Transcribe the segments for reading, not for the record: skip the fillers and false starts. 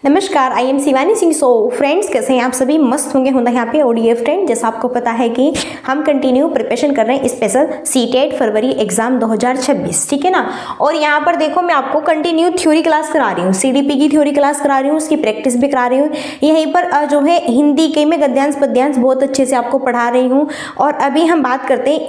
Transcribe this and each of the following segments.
नमस्कार, I am Shivani Singh. So friends, कैसे हैं आप सभी? मस्त होंगे यहाँ पे ओडीए फ्रेंड। जैसा आपको पता है कि हम कंटिन्यू प्रिपरेशन कर रहे हैं स्पेशल सीटेट फरवरी एग्जाम 2026, ठीक है ना। और यहाँ पर देखो, मैं आपको कंटिन्यू थ्योरी क्लास करा रही हूँ, सीडीपी की थ्योरी क्लास करा रही हूँ, उसकी प्रैक्टिस भी करा रही हूँ। यहीं पर जो है हिंदी के में गद्यांश पद्यांश बहुत अच्छे से आपको पढ़ा रही हूँ। और अभी हम बात करते हैं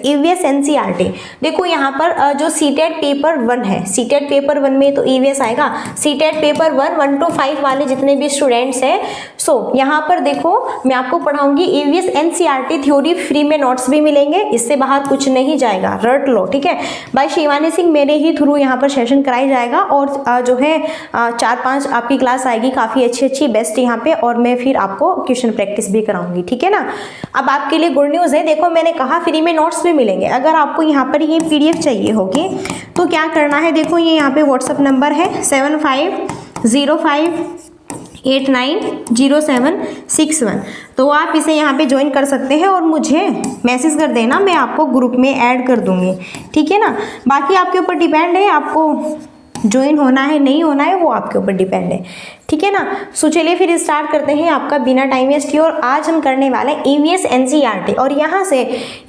ईवीएस एनसीईआरटी। देखो यहाँ पर जो सीटेट पेपर 1 है, सीटेट पेपर 1 में तो ईवीएस आएगा। सीटेट पेपर 1 to 5 वाले जितने भी स्टूडेंट्स हैं, सो यहाँ पर देखो मैं आपको पढ़ाऊंगी ईवीएस एनसीईआरटी थ्योरी। फ्री में नोट्स भी मिलेंगे, इससे बाहर कुछ नहीं जाएगा, रट लो, ठीक है। बाय शिवानी सिंह मेरे ही थ्रू यहाँ पर सेशन कराई जाएगा। और जो है 4-5 आपकी क्लास आएगी, काफ़ी अच्छी बेस्ट यहाँ पे। और मैं फिर आपको क्वेश्चन प्रैक्टिस भी कराऊंगी, ठीक है ना। अब आपके लिए गुड न्यूज़ है, देखो मैंने कहा फ्री में नोट्स भी मिलेंगे। अगर आपको यहाँ पर ये पीडीएफ चाहिए होगी तो क्या करना है, देखो ये यहाँ पे व्हाट्सअप नंबर है 7505890761। तो आप इसे यहाँ पे ज्वाइन कर सकते हैं और मुझे मैसेज कर देना, मैं आपको ग्रुप में ऐड कर दूंगी, ठीक है ना। बाकी आपके ऊपर डिपेंड है, आपको ज्वाइन होना है नहीं होना है वो आपके ऊपर डिपेंड है, ठीक है ना। सो चलिए फिर स्टार्ट करते हैं आपका बिना टाइम वेस्ट किए। और आज हम करने वाले हैं ईवीएस एनसीईआरटी। और यहाँ से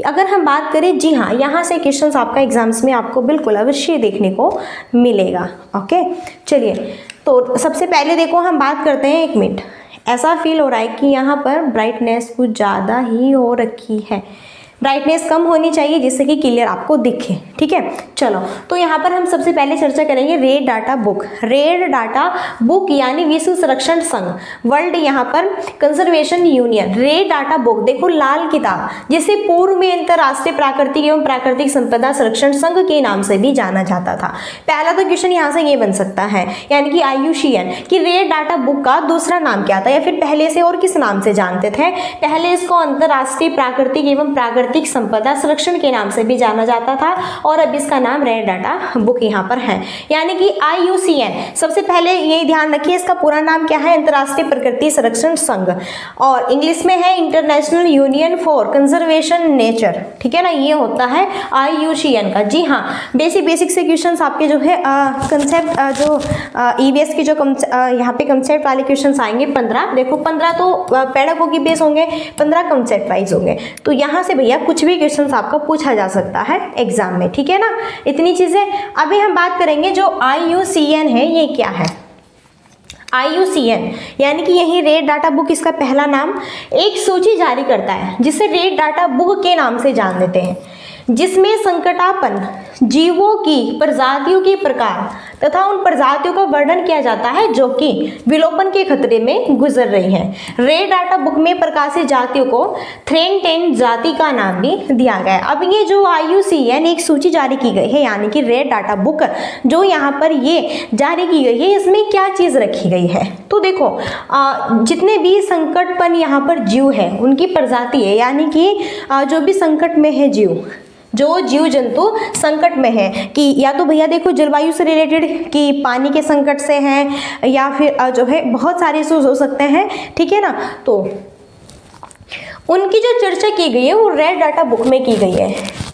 अगर हम बात करें, जी हाँ, यहाँ से क्वेश्चंस आपका एग्जाम्स में आपको बिल्कुल अवश्य देखने को मिलेगा। ओके, चलिए तो सबसे पहले देखो हम बात करते हैं। 1 मिनट, ऐसा फील हो रहा है कि यहाँ पर ब्राइटनेस कुछ ज़्यादा ही हो रखी है, ब्राइटनेस कम होनी चाहिए जिससे कि क्लियर आपको दिखे, ठीक है। चलो तो यहाँ पर हम सबसे पहले चर्चा करेंगे red data book. Red data book यानी विश्व संरक्षण संघ, वर्ल्ड यहाँ पर conservation union, red data book देखो लाल किताब, जिसे पूर्व में अंतरराष्ट्रीय प्राकृतिक एवं प्राकृतिक संपदा संरक्षण संघ के नाम से भी जाना जाता था। पहला तो क्वेश्चन यहाँ से ये बन सकता है, यानी कि IUCN कि रेड डाटा बुक का दूसरा नाम क्या था, या फिर पहले से और किस नाम से जानते थे। पहले इसको अंतरराष्ट्रीय प्राकृतिक एवं प्राकृतिक संपदा संरक्षण के नाम से भी जाना जाता था, और अब इसका नाम रेड डाटा बुक यहाँ पर है, यानी कि IUCN। सबसे पहले ये ध्यान रखिए, इसका पूरा नाम क्या है, अंतरराष्ट्रीय प्रकृति संरक्षण संघ, और इंग्लिश में है international union for conservation nature, ठीक है ना। ये होता है IUCN का। जी हाँ, बेसिक से क्वेश्चंस आपके जो है कंसेप्ट जो ईवीएस की जो यहाँ पे कंसेप्ट वाले क्वेश्चंस आएंगे 15। देखो 15 तो पेडागोगी बेस होंगे, 15 कंसेप्ट वाइज होंगे। तो यहाँ से भैया कुछ भी क्वेश्चंस आपका पूछा जा सकता है एग्जाम में, ठीक है ना। इतनी चीजें। अभी हम बात करेंगे जो IUCN है, ये क्या है। IUCN यानी कि यही रेड डाटा बुक, इसका पहला नाम, एक सूची जारी करता है जिसे रेड डाटा बुक के नाम से जान लेते हैं, जिसमें संकटापन्न जीवों की प्रजातियों के प्रकार तथा उन प्रजातियों का वर्णन किया जाता है जो कि विलोपन के खतरे में गुजर रही हैं। रेड डाटा बुक में प्रकाशित जातियों को थ्रेटेंड जाति का नाम भी दिया गया है। अब ये जो IUCN एक सूची जारी की गई है, यानी कि रेड डाटा बुक जो यहाँ पर ये जारी की गई है, इसमें क्या चीज़ रखी गई है। तो देखो जितने भी संकटपन यहाँ पर जीव है उनकी प्रजाति है, यानी कि जो भी संकट में है जीव, जो जीव जंतु संकट में है, कि या तो भैया देखो जलवायु से रिलेटेड, कि पानी के संकट से हैं, या फिर जो है बहुत सारे इश्यूज हो सकते हैं, ठीक है ना। तो उनकी जो चर्चा की गई है वो रेड डाटा बुक में की गई है।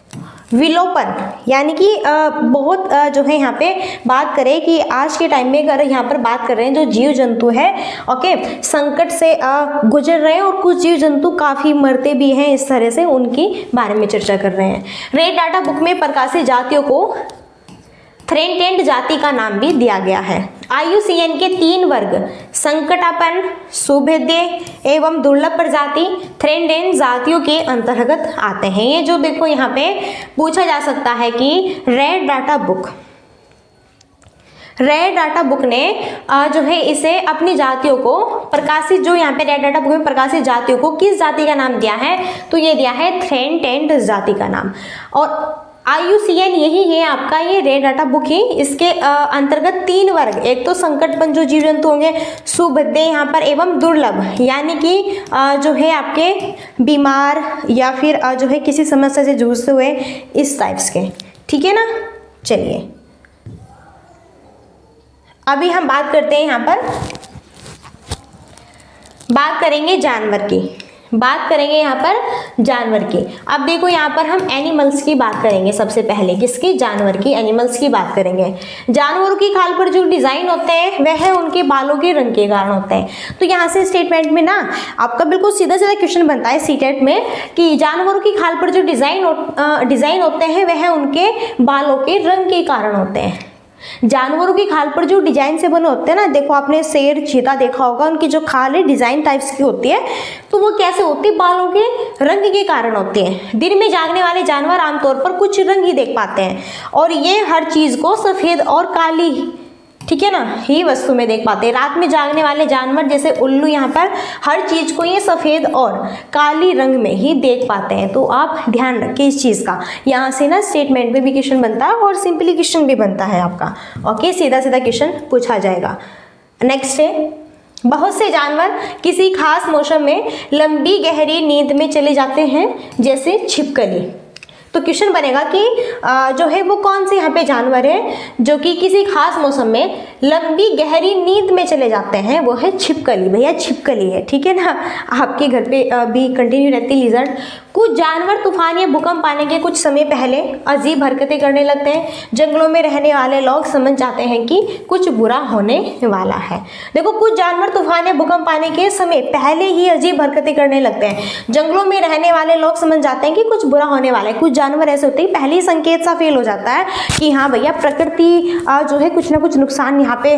विलोपन यानी कि बहुत जो है यहाँ पे बात करें कि आज के टाइम में अगर यहाँ पर बात कर रहे हैं जो जीव जंतु है, ओके, संकट से गुजर रहे हैं, और कुछ जीव जंतु काफ़ी मरते भी हैं, इस तरह से उनकी बारे में चर्चा कर रहे हैं। रेड डाटा बुक में प्रकाशित जातियों को थ्रेटेंड जाति का नाम भी दिया गया है। IUCN के 3 वर्ग संकटापन्न, सुभेद्य एवं दुर्लभ प्रजाति थ्रेटेंड जातियों के अंतर्गत आते हैं। ये जो देखो यहाँ पे पूछा जा सकता है कि रेड डाटा बुक ने जो है इसे अपनी जातियों को प्रकाशित, जो यहाँ पे रेड डाटा बुक में प्रकाशित जातियों को किस जाति का नाम दिया है, तो ये दिया है थ्रेटेंड जाति का नाम। और IUCN यही है आपका ये रेड डाटा बुक ही, इसके अंतर्गत 3 वर्ग, एक तो संकटपन्न जो जीव जंतु होंगे, सुभेद्य यहाँ पर एवं दुर्लभ, यानी कि जो है आपके बीमार या फिर जो है किसी समस्या से जूझते हुए, इस टाइप्स के, ठीक है ना। चलिए अभी हम बात करते हैं, यहाँ पर बात करेंगे जानवर की। बात करेंगे यहाँ पर जानवर की। अब देखो यहाँ पर हम एनिमल्स की बात करेंगे सबसे पहले, किसकी? जानवर की, एनिमल्स की बात करेंगे। जानवरों की खाल पर जो डिजाइन होते हैं वह उनके बालों के रंग के कारण होते हैं। तो यहाँ से स्टेटमेंट में ना आपका बिल्कुल सीधा सीधा क्वेश्चन बनता है सीटेट में कि जानवरों की खाल पर जो डिजाइन होते हैं वह उनके बालों के रंग के कारण होते हैं। जानवरों की खाल पर जो डिजाइन से बने होते हैं ना, देखो आपने शेर चीता देखा होगा, उनकी जो खाल है डिजाइन टाइप्स की होती है, तो वो कैसे होती है? बालों के रंग के कारण होती है। दिन में जागने वाले जानवर आमतौर पर कुछ रंग ही देख पाते हैं और ये हर चीज को सफेद और काली, ठीक है ना, ही वस्तु में देख पाते हैं। रात में जागने वाले जानवर जैसे उल्लू यहाँ पर हर चीज को ये सफेद और काली रंग में ही देख पाते हैं। तो आप ध्यान रखिए इस चीज का। यहाँ से ना स्टेटमेंट में भी क्वेश्चन बनता है और सिंपली क्वेश्चन भी बनता है आपका। ओके, सीधा सीधा क्वेश्चन पूछा जाएगा। नेक्स्ट है, बहुत से जानवर किसी खास मौसम में लंबी गहरी नींद में चले जाते हैं, जैसे छिपकली। तो क्वेश्चन बनेगा कि जो है वो कौन से यहाँ पे जानवर है जो कि किसी खास मौसम में लंबी गहरी नींद में चले जाते हैं? वो है छिपकली। भैया छिपकली है, ठीक है ना, आपके घर पे भी कंटिन्यू रहती लिजर्ड। कुछ जानवर तूफान या भूकंप आने के कुछ समय पहले अजीब हरकतें करने लगते हैं। जंगलों में रहने वाले लोग समझ जाते हैं कि कुछ बुरा होने वाला है। देखो, कुछ जानवर तूफान या भूकंप आने के समय पहले ही अजीब हरकतें करने लगते हैं। जंगलों में रहने वाले लोग समझ जाते हैं कि कुछ बुरा होने वाला है। कुछ जानवर ऐसे होते हैं पहले ही संकेत सा फील हो जाता है कि हाँ भैया प्रकृति जो है कुछ ना कुछ नुकसान यहाँ पे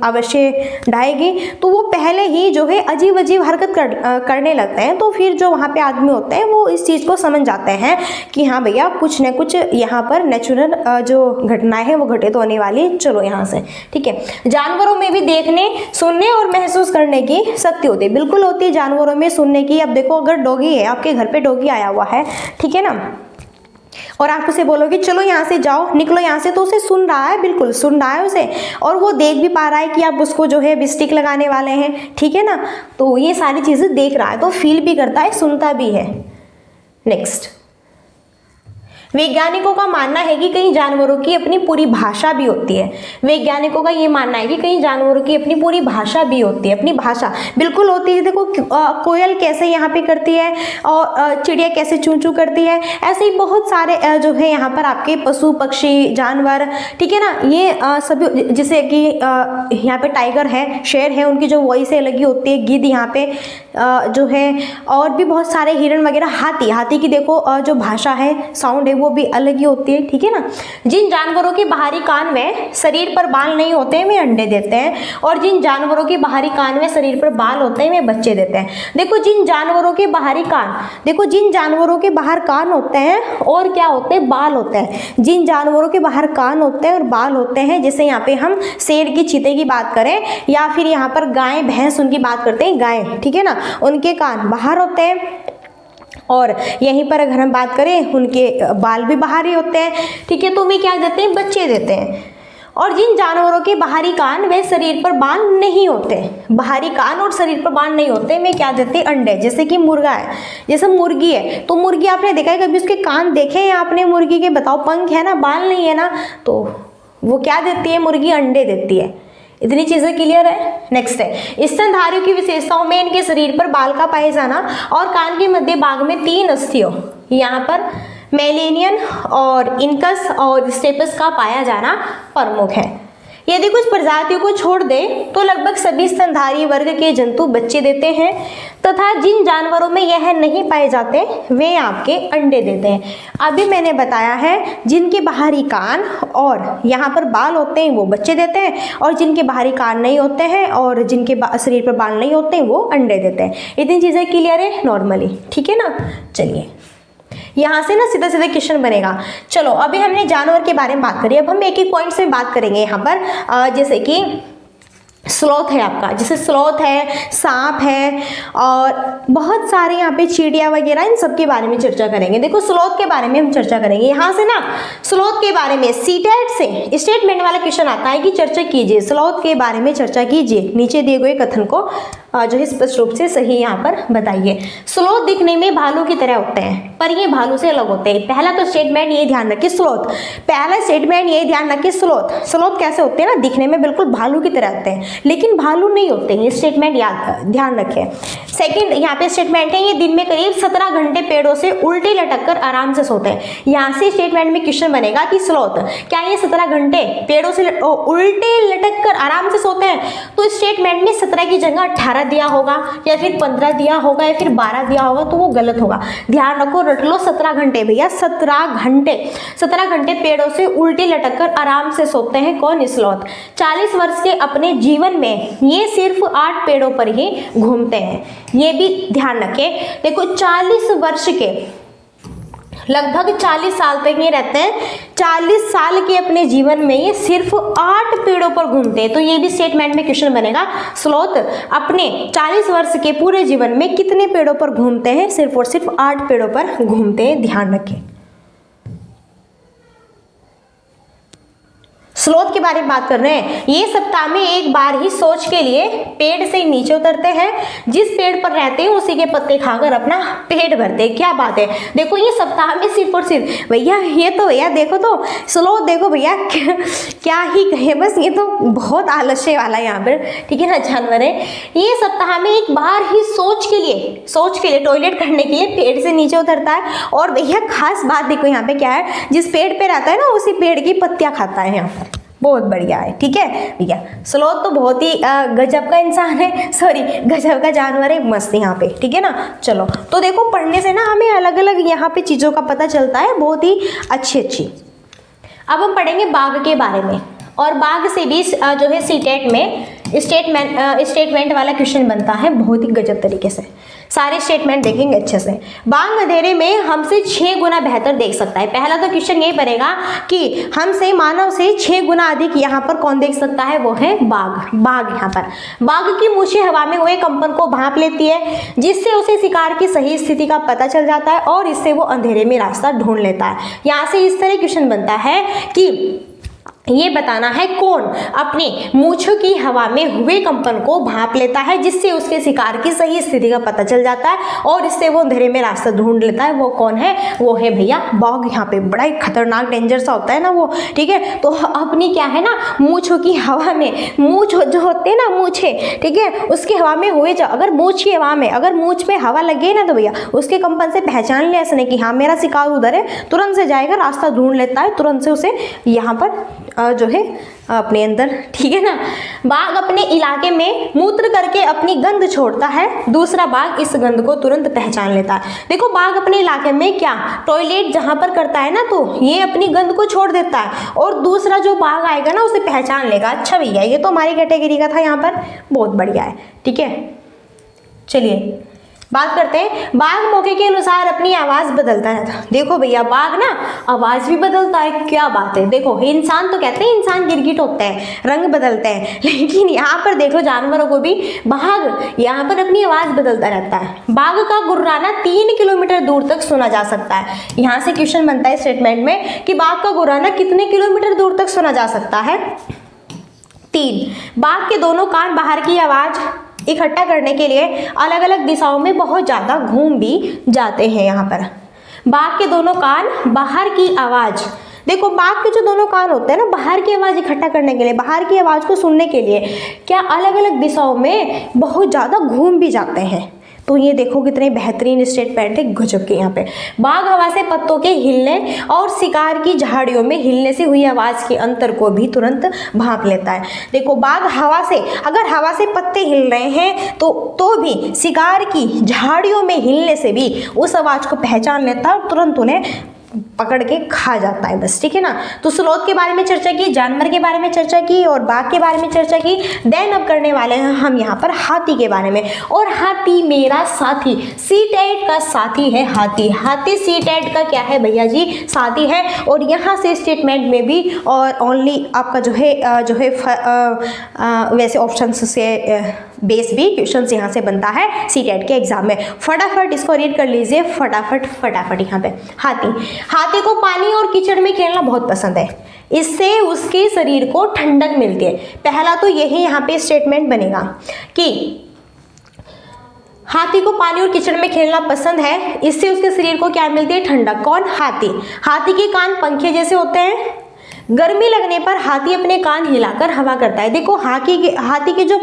अवश्य ढाएगी, तो वो पहले ही जो है अजीब अजीब हरकत करने लगते हैं। तो फिर जो वहाँ पे आदमी होते हैं वो इस चीज को समझ जाते हैं कि हाँ भैया कुछ न कुछ यहाँ पर नेचुरल जो घटनाएं हैं वो घटित होने वाली, चलो यहाँ से, ठीक है। जानवरों में भी देखने, सुनने और महसूस करने की शक्ति होती है। बिल्कुल होती है जानवरों में सुनने की। अब देखो, अगर डॉगी है, आपके घर पे डॉगी आया हुआ है, ठीक है ना, और आप उसे बोलोगे चलो यहाँ से जाओ, निकलो यहाँ से, तो उसे सुन रहा है, बिल्कुल सुन रहा है उसे, और वो देख भी पा रहा है कि आप उसको जो है बिस्टिक लगाने वाले हैं, ठीक है ना, तो ये सारी चीजें देख रहा है, तो फील भी करता है, सुनता भी है। नेक्स्ट, वैज्ञानिकों का मानना है कि कई जानवरों की अपनी पूरी भाषा भी होती है। वैज्ञानिकों का ये मानना है कि कई जानवरों की अपनी पूरी भाषा भी होती है। अपनी भाषा बिल्कुल होती है। देखो कोयल कैसे यहाँ पे करती है और चिड़िया कैसे चूं चूं करती है, ऐसे ही बहुत सारे जो है यहाँ पर आपके पशु पक्षी जानवर, ठीक है ना, ये सभी, जैसे कि यहाँ पे टाइगर है, शेर है, उनकी जो वॉइस है लगी होती है, गिद्ध यहाँ पे जो है, और भी बहुत सारे हिरण वगैरह, हाथी की देखो जो भाषा है, साउंड है, वो भी अलग ही होती है, ठीक है ना। जिन जानवरों के बाहरी कान में शरीर पर बाल नहीं होते हैं वे अंडे देते हैं, और जिन जानवरों के बाहरी कान में शरीर पर बाल होते हैं वे बच्चे देते हैं। देखो जिन जानवरों के बाहरी कान, देखो जिन जानवरों के बाहर कान होते हैं और क्या होते हैं, बाल होते हैं। जिन जानवरों के बाहर कान होते हैं और बाल होते हैं, जैसे यहाँ पे हम शेर की, चीते की बात करें, या फिर यहाँ पर गाय भैंस उनकी बात करते हैं, गाय, ठीक है ना, उनके कान बाहर होते हैं, और यहीं पर अगर हम बात करें उनके बाल भी बाहर ही होते हैं, ठीक है, तो वे क्या देते हैं, बच्चे देते हैं। और जिन जानवरों के बाहरी कान वे शरीर पर बाल नहीं होते, बाहरी कान और शरीर पर बाल नहीं होते, वे क्या देते हैं, अंडे। जैसे कि मुर्गा है, जैसे मुर्गी है, तो मुर्गी आपने देखा है कभी, उसके कान देखे हैं आपने मुर्गी के, बताओ, पंख है ना, बाल नहीं है ना, तो वो क्या देती है, मुर्गी अंडे देती है। इतनी चीजें क्लियर है। नेक्स्ट है, स्तनधारियों की विशेषताओं में इनके शरीर पर बाल का पाए जाना और कान के मध्य भाग में 3 अस्थियों, यहाँ पर मेलेनियन और इनकस और स्टेपस का पाया जाना प्रमुख है। यदि कुछ प्रजातियों को छोड़ दें तो लगभग सभी स्तनधारी वर्ग के जंतु बच्चे देते हैं, तथा जिन जानवरों में यह नहीं पाए जाते वे आपके अंडे देते हैं। अभी मैंने बताया है जिनके बाहरी कान और यहाँ पर बाल होते हैं वो बच्चे देते हैं, और जिनके बाहरी कान नहीं होते हैं और जिनके शरीर पर बाल नहीं होते हैं वो अंडे देते हैं। इतनी चीज़ें क्लियर है नॉर्मली, ठीक है ना। चलिए यहाँ से ना सीधा सीधा क्वेश्चन बनेगा। चलो अभी हमने जानवर के बारे में बात करी, अब हम एक एक पॉइंट से बात करेंगे यहाँ पर। जैसे कि स्लॉथ है आपका, जैसे स्लॉथ है, सांप है, और बहुत सारे यहाँ पे चिड़िया वगैरह, इन सब के बारे में चर्चा करेंगे। देखो स्लॉथ के बारे में हम चर्चा करेंगे। यहाँ से ना स्लॉथ के बारे में सीटेट से स्टेटमेंट वाला क्वेश्चन आता है कि चर्चा कीजिए, स्लॉथ के बारे में चर्चा कीजिए, नीचे दिए गए कथन को जो है स्पष्ट रूप से सही यहाँ पर बताइए। स्लोथ दिखने में भालू की तरह होते हैं पर ये भालू से अलग होते हैं। पहला तो स्टेटमेंट ये ध्यान रखिए, स्लोथ, पहला स्टेटमेंट ये ध्यान रखिए, स्लोथ कैसे होते हैं ना, दिखने में बिल्कुल भालू की तरह होते हैं लेकिन भालू नहीं होते हैं, ये स्टेटमेंट याद ध्यान रखें। सेकंड यहाँ पे स्टेटमेंट है, ये दिन में करीब 17 घंटे पेड़ों से उल्टे लटक कर आराम से सोते हैं। यहाँ से स्टेटमेंट में क्वेश्चन बनेगा कि स्लोथ क्या ये 17 घंटे पेड़ों से उल्टे लटक कर आराम से सोते हैं, तो स्टेटमेंट में 17 की जगह 18 दिया होगा या फिर 15 दिया होगा या फिर 12 दिया होगा, तो वो गलत होगा। ध्यान रखो, रट लो 17 घंटे भैया, 17 घंटे पेड़ों से उल्टे लटक कर आराम से सोते हैं कौन, स्लोथ। 40 वर्ष के अपने जीवन में ये सिर्फ 8 पेड़ों पर ही घूमते हैं, ये भी ध्यान रखें। देखो 40 वर्ष के लगभग 40 साल तक ये रहते हैं, 40 साल के अपने जीवन में ये सिर्फ 8 पेड़ों पर घूमते हैं, तो ये भी स्टेटमेंट में क्वेश्चन बनेगा। स्लोथ अपने 40 वर्ष के पूरे जीवन में कितने पेड़ों पर घूमते हैं, सिर्फ और सिर्फ 8 पेड़ों पर घूमते हैं, ध्यान रखें। स्लोथ के बारे में बात कर रहे हैं, ये सप्ताह में एक बार ही सोच के लिए पेड़ से नीचे उतरते हैं, जिस पेड़ पर रहते हैं उसी के पत्ते खाकर अपना पेट भरते हैं। क्या बात है, देखो ये सप्ताह में सिर्फ और सिर्फ भैया, ये तो भैया देखो तो स्लोथ देखो भैया क्या ही कहे, बस ये तो बहुत आलस्य वाला यहाँ पर, ठीक है ना, जानवर है। ये सप्ताह में एक बार ही सोच के लिए टॉयलेट करने के लिए पेड़ से नीचे उतरता है। और भैया खास बात देखो यहाँ पे क्या है, जिस पेड़ पे रहता है ना उसी पेड़ की पत्तियां खाता है यहाँ पर, बहुत बढ़िया है, ठीक है भैया। स्लोथ तो बहुत ही गजब का इंसान है, सॉरी गजब का जानवर है, मस्त यहाँ पे, ठीक है ना। चलो तो देखो पढ़ने से ना हमें अलग अलग यहाँ पे चीज़ों का पता चलता है, बहुत ही अच्छी। अब हम पढ़ेंगे बाघ के बारे में, और बाघ से भी जो है सीटेट में स्टेटमेंट वाला क्वेश्चन बनता है बहुत ही गजब तरीके से। सारे स्टेटमेंट देखेंगे अच्छे से। बाघ अंधेरे में हमसे 6 गुना बेहतर देख सकता है। पहला तो क्वेश्चन यही बनेगा कि हमसे मानव से 6 गुना अधिक यहाँ पर कौन देख सकता है, वो है बाघ। यहाँ पर बाघ की मूछें हवा में हुए कंपन को भांप लेती है, जिससे उसे शिकार की सही स्थिति का पता चल जाता है और इससे वो अंधेरे में रास्ता ढूंढ लेता है। यहाँ से इस तरह क्वेश्चन बनता है कि ये बताना है कौन अपनी मूंछों की हवा में हुए कंपन को भांप लेता है, जिससे उसके शिकार की सही स्थिति का पता चल जाता है और इससे वो अंधेरे में रास्ता ढूंढ लेता है। वो कौन है, वो है भैया बाघ। यहाँ पे बड़ा ही खतरनाक डेंजर सा होता है ना वो, ठीक है। तो अपनी क्या है ना, मूंछों की हवा में, मूंछ जो होते हैं ना मूंछे, ठीक है, उसकी हवा में हुए अगर मूंछ की हवा में अगर मूंछ में हवा लगे ना, तो भैया उसके कंपन से पहचान ले ऐसे नहीं कि हाँ मेरा शिकार उधर है, तुरंत से जाएगा, रास्ता ढूंढ लेता है, तुरंत से उसे यहाँ पर जो है अपने अंदर, ठीक है ना। बाघ अपने इलाके में मूत्र करके अपनी गंध छोड़ता है, दूसरा बाघ इस गंध को तुरंत पहचान लेता है। देखो बाघ अपने इलाके में क्या टॉयलेट जहां पर करता है ना, तो ये अपनी गंध को छोड़ देता है और दूसरा जो बाघ आएगा ना उसे पहचान लेगा। अच्छा भैया ये तो हमारी कैटेगरी का था यहाँ पर, बहुत बढ़िया है, ठीक है। चलिए बात करते हैं, बाघ मौके के अनुसार अपनी आवाज बदलता है। देखो भैया बाघ ना आवाज भी बदलता है, क्या बात है। देखो इंसान तो कहते हैं इंसान गिरगिट होते हैं, रंग बदलते हैं, लेकिन यहाँ पर देखो जानवरों को भी बाघ यहाँ पर अपनी आवाज बदलता रहता है। बाघ का गुर्राना 3 किलोमीटर दूर तक सुना जा सकता है। यहाँ से क्वेश्चन बनता है स्टेटमेंट में कि बाघ का गुर्राना कितने किलोमीटर दूर तक सुना जा सकता है, 3। बाघ के दोनों कान बाहर की आवाज इकट्ठा करने के लिए अलग अलग दिशाओं में बहुत ज़्यादा घूम भी जाते हैं। यहाँ पर बाघ के दोनों कान बाहर की आवाज़, देखो बाघ के जो दोनों कान होते हैं ना, बाहर की आवाज़ इकट्ठा करने के लिए, बाहर की आवाज़ को सुनने के लिए क्या अलग अलग दिशाओं में बहुत ज़्यादा घूम भी जाते हैं। तो ये देखो कितने बेहतरीन स्टेटमेंट है, गजब के। यहाँ पे बाघ हवा से पत्तों के हिलने और शिकार की झाड़ियों में हिलने से हुई आवाज़ के अंतर को भी तुरंत भांप लेता है। देखो बाघ हवा से, अगर हवा से पत्ते हिल रहे हैं तो भी शिकार की झाड़ियों में हिलने से भी उस आवाज़ को पहचान लेता है और तुरंत उन्हें पकड़ के खा जाता है, बस, ठीक है ना। तो स्लोथ के बारे में चर्चा की, जानवर के बारे में चर्चा की और बाघ के बारे में चर्चा की। देन अब करने वाले हैं हम यहाँ पर हाथी के बारे में। और हाथी मेरा साथी, सीटेट का साथी है हाथी। हाथी सीटेट का क्या है भैया जी, साथी है। और यहाँ से स्टेटमेंट में भी और ओनली आपका जो है वैसे ऑप्शन से बेस भी क्वेश्चन यहाँ से बनता है सीटेट के एग्जाम में। फटाफट इसको रीड कर लीजिए, फटाफट। यहाँ पे हाथी को पानी और कीचड़ में खेलना बहुत पसंद है, इससे उसके शरीर को ठंडक मिलती है। पहला तो यही यहाँ पे स्टेटमेंट बनेगा कि हाथी को पानी और कीचड़ में खेलना पसंद है, इससे उसके शरीर को क्या मिलती है? ठंडक। कौन? हाथी। हाथी के कान पंखे जैसे होते हैं। गर्मी लगने पर हाथी अपने कान हिलाकर हवा करता है। देखो हाथी के जो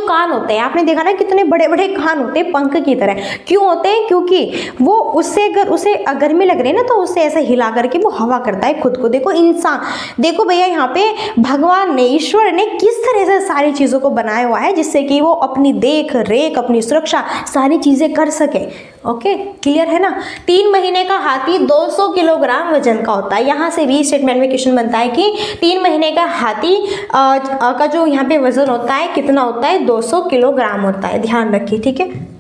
कान होते हैं, आपने देखा ना कितने बड़े बड़े कान होते हैं पंख की तरह। क्यों होते हैं? क्योंकि वो उससे अगर उसे गर्मी लग रही है ना तो उससे ऐसे हिला करके वो हवा करता है खुद को। देखो इंसान, देखो भैया यहाँ पे भगवान ने, ईश्वर ने किस तरह से सारी चीज़ों को बनाया हुआ है जिससे कि वो अपनी देख रेख, अपनी सुरक्षा सारी चीज़ें कर सके। ओके, क्लियर है ना। 3 महीने का हाथी 200 किलोग्राम वजन का होता है। यहाँ से भी स्टेटमेंट में क्वेश्चन बनता है कि 3 महीने का हाथी का जो यहाँ पे वजन होता है कितना होता है? 200 किलोग्राम होता है। ध्यान रखिए, ठीक है।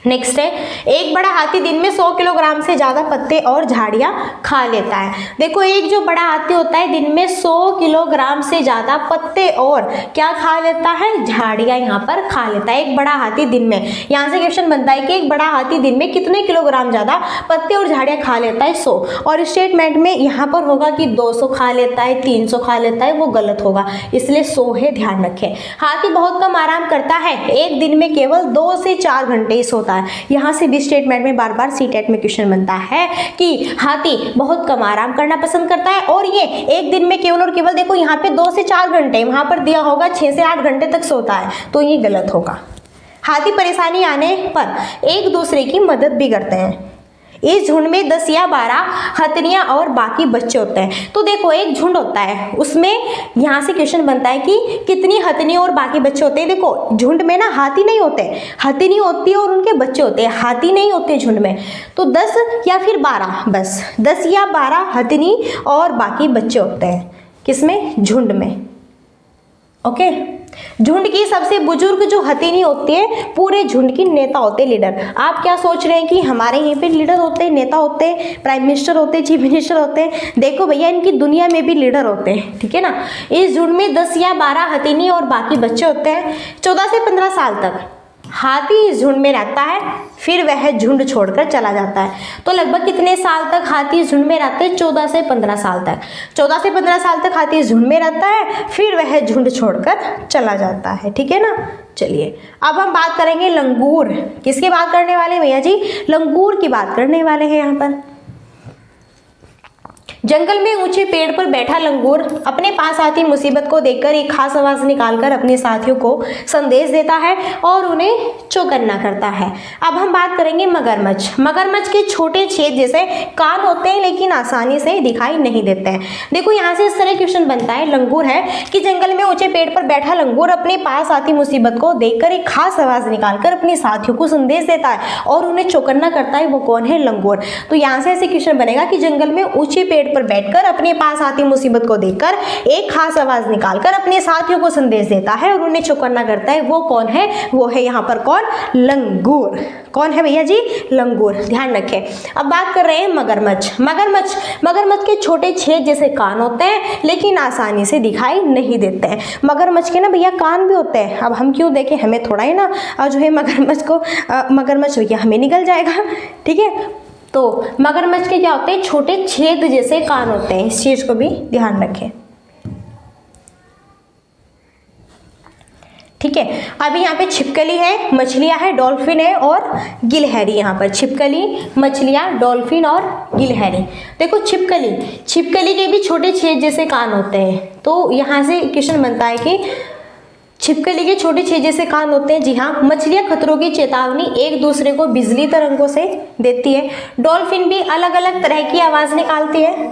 नेक्स्ट है, एक बड़ा हाथी दिन में 100 किलोग्राम से ज़्यादा पत्ते और झाड़ियाँ खा लेता है। देखो एक जो बड़ा हाथी होता है दिन में 100 किलोग्राम से ज़्यादा पत्ते और क्या खा लेता है? झाड़ियाँ यहाँ पर खा लेता है एक बड़ा हाथी दिन में। यहाँ से क्वेश्चन बनता है कि एक बड़ा हाथी दिन में कितने किलोग्राम ज़्यादा पत्ते और झाड़ियाँ खा लेता है? 100। और स्टेटमेंट में यहाँ पर होगा कि 200 खा लेता है, 300 खा लेता है, वो गलत होगा, इसलिए 100 है। ध्यान रखें। हाथी बहुत कम आराम करता है, एक दिन में केवल 2 से 4 घंटे ही सोता है। यहाँ से भी स्टेटमेंट में बार बार सीटेट में क्वेश्चन बनता है कि हाथी बहुत कम आराम करना पसंद करता है और ये एक दिन में केवल और केवल, देखो यहाँ पे 2 से 4 घंटे, वहां पर दिया होगा 6 से 8 घंटे तक सोता है, तो ये गलत होगा। हाथी परेशानी आने पर एक दूसरे की मदद भी करते हैं। इस झुंड में 10 या 12 हथनियां और बाकी बच्चे होते हैं। तो देखो एक झुंड होता है, उसमें यहाँ से क्वेश्चन बनता है कि कितनी हथनियां और बाकी बच्चे होते हैं। देखो झुंड में ना हाथी नहीं होते, हथनी होती है और उनके बच्चे होते हैं, हाथी नहीं होते झुंड में। तो 10 या फिर 12, बस 10 या 12 हथनी और बाकी बच्चे होते हैं। किसमें? झुंड में। ओके, झुंड की सबसे बुजुर्ग जो हथनी होती है पूरे झुंड की नेता होते हैं, लीडर। आप क्या सोच रहे हैं कि हमारे यहीं पे लीडर होते हैं, नेता होते हैं, प्राइम मिनिस्टर होते हैं, चीफ मिनिस्टर होते हैं? देखो भैया इनकी दुनिया में भी लीडर होते हैं, ठीक है ना। इस झुंड में 10 या 12 हथनी और बाकी बच्चे होते हैं। 14 से 15 साल तक हाथी इस झुंड में रहता है, फिर वह झुंड छोड़कर चला जाता है। तो लगभग कितने साल तक हाथी इस झुंड में रहते हैं? 14 से 15 साल तक। 14 से 15 साल तक हाथी इस झुंड में रहता है, फिर वह झुंड छोड़कर चला जाता है, ठीक है ना। चलिए अब हम बात करेंगे लंगूर। किसकी बात करने वाले हैं भैया जी? लंगूर की बात करने वाले हैं यहाँ पर। जंगल में ऊंचे पेड़ पर बैठा लंगूर अपने पास आती मुसीबत को देखकर एक खास आवाज निकालकर अपने साथियों को संदेश देता है और उन्हें चौकन्ना करता है। अब हम बात करेंगे मगरमच्छ। मगरमच्छ के छोटे छेद जैसे कान होते हैं लेकिन आसानी से दिखाई नहीं देते हैं। देखो यहाँ से इस तरह क्वेश्चन बनता है, लंगूर है कि जंगल में ऊंचे पेड़ पर बैठा लंगूर अपने पास आती मुसीबत को देखकर एक खास आवाज निकालकर अपने साथियों को संदेश देता है और उन्हें चौकन्ना करता है। वो कौन है? लंगूर। तो यहाँ से ऐसे क्वेश्चन बनेगा कि जंगल में ऊंचे पेड़ पर बैठकर अपने पास आती मुसीबत को देखकर एक खास आवाज निकालकर अपने साथियों को संदेश देता है और उन्हें चौकन्ना करता है। वो कौन है? वो है यहाँ पर कौन? लंगूर। कौन है भैया जी? लंगूर। ध्यान रखें। अब बात कर रहे हैं मगरमच्छ। मगरमच्छ के छोटे छेद जैसे कान होते हैं लेकिन आसानी से दिखाई नहीं देते हैं। मगरमच्छ के ना भैया कान भी होते हैं। अब हम क्यों देखें, हमें थोड़ा ही ना जो है मगरमच्छ भैया हमें निकल जाएगा, ठीक है। तो मगरमच्छ के क्या होते हैं? छोटे छेद जैसे कान होते हैं। इस चीज को भी ध्यान रखें, ठीक है। अभी यहाँ पे छिपकली है, मछलियाँ है, डॉल्फिन है और गिलहरी। यहाँ पर छिपकली, मछलियाँ, डॉल्फिन और गिलहरी। देखो छिपकली के भी छोटे छेद जैसे कान होते हैं। तो यहाँ से क्वेश्चन बनता है कि छिपकली के छोटे छेद जैसे कान होते हैं। जी हाँ। मछलियाँ खतरों की चेतावनी एक दूसरे को बिजली तरंगों से देती है। डॉल्फिन भी अलग अलग तरह की आवाज़ निकालती है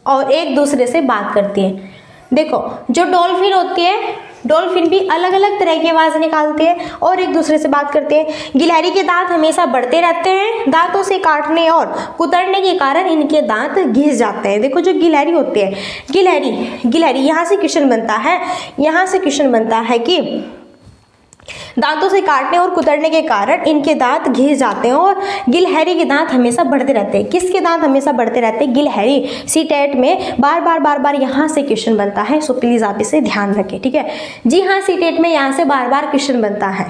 और एक दूसरे से बात करती है। देखो जो डॉल्फिन होती है, डॉल्फिन भी अलग अलग तरह की आवाज़ निकालती है और एक दूसरे से बात करते हैं। गिलहरी के दांत हमेशा बढ़ते रहते हैं। दांतों से काटने और कुतरने के कारण इनके दांत घिस जाते हैं। देखो जो गिलहरी होती है, गिलहरी यहाँ से क्वेश्चन बनता है कि दांतों से काटने और कुतरने के कारण इनके दांत घिस जाते हैं और गिलहरी के दांत हमेशा बढ़ते रहते हैं। किसके दांत हमेशा बढ़ते रहते हैं? गिलहरी। सीटेट में बार बार यहाँ से क्वेश्चन बनता है, सो प्लीज़ आप इसे ध्यान रखें, ठीक है। जी हाँ, सीटेट में यहाँ से बार बार क्वेश्चन बनता है,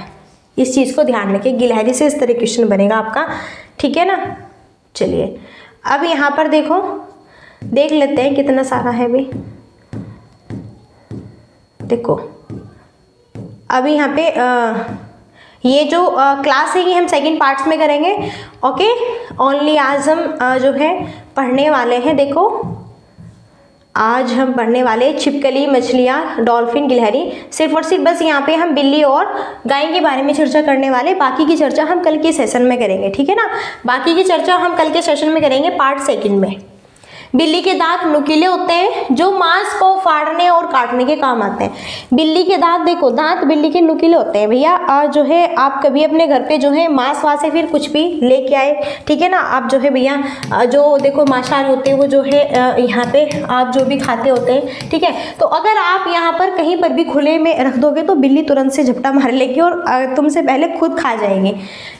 इस चीज़ को ध्यान रखें। गिलहरी से इस तरह क्वेश्चन बनेगा आपका, ठीक है ना। चलिए अब यहाँ पर देखो, देख लेते हैं कितना सारा है भी। देखो अभी यहाँ पे ये जो क्लास है ये हम सेकंड पार्ट्स में करेंगे। ओके, ओनली आज हम जो है पढ़ने वाले हैं, देखो आज हम पढ़ने वाले छिपकली, मछलियाँ, डॉल्फिन, गिलहरी, सिर्फ और सिर्फ बस यहाँ पे हम बिल्ली और गाय के बारे में चर्चा करने वाले। बाकी की चर्चा हम कल के सेशन में करेंगे, ठीक है ना। बाकी की चर्चा हम कल के सेशन में करेंगे पार्ट सेकंड में। बिल्ली के दांत नुकीले होते हैं जो मांस को फाड़ने और काटने के काम आते हैं। बिल्ली के दांत, देखो दांत बिल्ली के नुकीले होते हैं भैया। जो है आप कभी अपने घर पे जो है मांस वास से फिर कुछ भी लेके आए, ठीक है ना, आप जो है भैया जो देखो मांसाहारी होते हैं वो जो है यहाँ पे आप जो भी खाते होते हैं, ठीक है। तो अगर आप यहाँ पर कहीं पर भी खुले में रख दोगे तो बिल्ली तुरंत से झपटा मार लेगी और तुमसे पहले खुद खा जाएगी।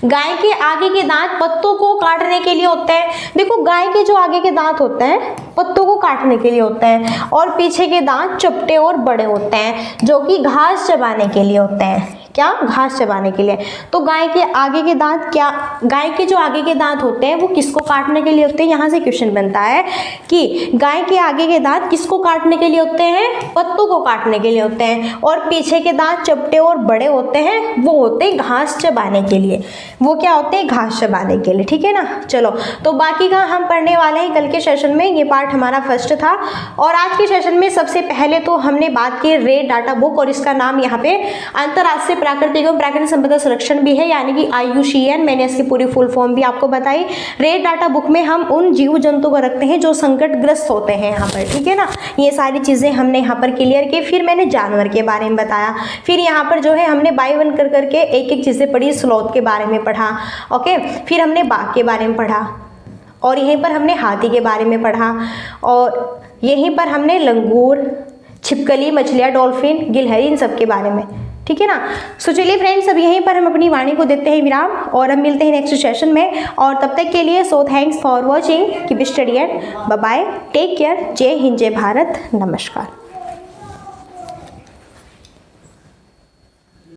गाय के आगे के दांत पत्तों को काटने के लिए होते हैं। देखो गाय के जो आगे के दांत होते हैं पत्तों को काटने के लिए होते हैं और पीछे के दांत चपटे और बड़े होते हैं जो कि घास चबाने के लिए होते हैं। क्या? घास चबाने के लिए। तो गाय के आगे के दांत क्या, गाय के जो आगे के दांत होते हैं वो किसको काटने के लिए होते हैं? यहाँ से क्वेश्चन बनता है कि गाय के आगे के दांत किसको काटने के लिए होते हैं? पत्तों को काटने के लिए होते हैं। और पीछे के दांत चपटे और बड़े होते हैं, वो होते हैं घास चबाने के लिए। वो क्या होते हैं? घास चबाने के लिए, ठीक है ना। चलो तो बाकी का हम पढ़ने वाले हैं कल के सेशन में। ये पार्ट हमारा फर्स्ट था और आज के सेशन में सबसे पहले तो हमने बात की रेड डाटा बुक और इसका नाम यहाँ पे अंतर्राष्ट्रीय प्राकृतिक एवं प्राकृतिक संपदा संरक्षण भी है, यानी कि IUCN। मैंने इसकी पूरी फुल फॉर्म भी आपको बताई। रेड डाटा बुक में हम उन जीव जंतु को रखते हैं जो संकटग्रस्त होते हैं यहाँ पर, ठीक है ना। ये सारी चीज़ें हमने यहाँ पर क्लियर की। फिर मैंने जानवर के बारे में बताया। फिर यहाँ पर जो है हमने बाय वन कर करके एक एक चीज़ें पढ़ी। स्लॉथ के बारे में पढ़ा, ओके। फिर हमने बाघ के बारे में पढ़ा और यहीं पर हमने हाथी के बारे में पढ़ा और यहीं पर हमने लंगूर, छिपकली, मछलियाँ, डॉल्फिन, गिलहरी, इन सब के बारे में, ठीक है ना। सो चलिए फ्रेंड्स, अब यहीं पर हम अपनी वाणी को देते हैं विराम और हम मिलते हैं नेक्स्ट सेशन में। और तब तक के लिए so thanks for watching, keep study and bye bye, take care. जय हिंद, जय भारत, नमस्कार।